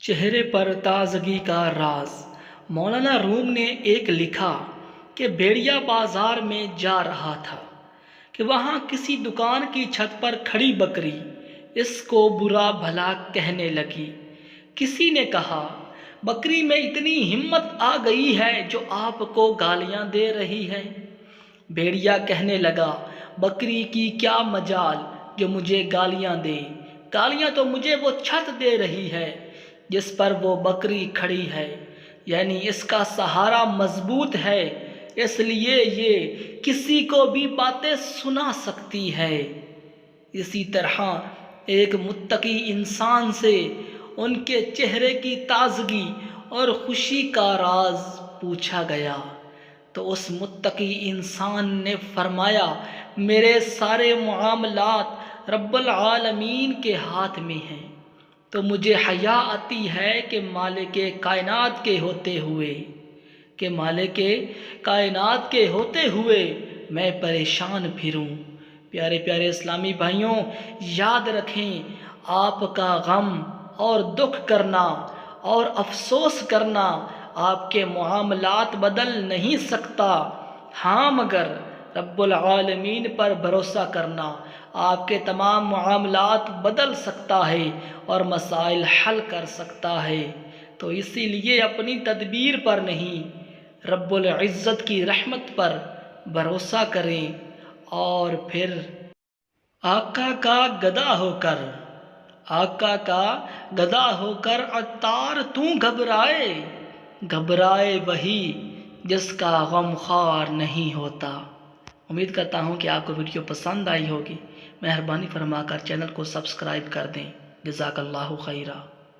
چہرے پر تازگی کا راز۔ مولانا روم نے ایک لکھا کہ بھیڑیا بازار میں جا رہا تھا کہ وہاں کسی دکان کی چھت پر کھڑی بکری اس کو برا بھلا کہنے لگی۔ کسی نے کہا، بکری میں اتنی ہمت آ گئی ہے جو آپ کو گالیاں دے رہی ہے۔ بھیڑیا کہنے لگا، بکری کی کیا مجال جو مجھے گالیاں دے، گالیاں تو مجھے وہ چھت دے رہی ہے جس پر وہ بکری کھڑی ہے، یعنی اس کا سہارا مضبوط ہے، اس لیے یہ کسی کو بھی باتیں سنا سکتی ہے۔ اسی طرح ایک متقی انسان سے ان کے چہرے کی تازگی اور خوشی کا راز پوچھا گیا تو اس متقی انسان نے فرمایا، میرے سارے معاملات رب العالمین کے ہاتھ میں ہیں، تو مجھے حیا آتی ہے کہ مالک کائنات کے ہوتے ہوئے میں پریشان پھروں۔ پیارے پیارے اسلامی بھائیوں، یاد رکھیں، آپ کا غم اور دکھ کرنا اور افسوس کرنا آپ کے معاملات بدل نہیں سکتا، ہاں مگر رب العالمین پر بھروسہ کرنا آپ کے تمام معاملات بدل سکتا ہے اور مسائل حل کر سکتا ہے۔ تو اسی لیے اپنی تدبیر پر نہیں، رب العزت کی رحمت پر بھروسہ کریں اور پھر آقا کا گدا ہو کر عطار تو گھبرائے وہی جس کا غم خوار نہیں ہوتا۔ امید کرتا ہوں کہ آپ کو ویڈیو پسند آئی ہوگی۔ مہربانی فرما کر چینل کو سبسکرائب کر دیں۔ جزاک اللہ خیرہ۔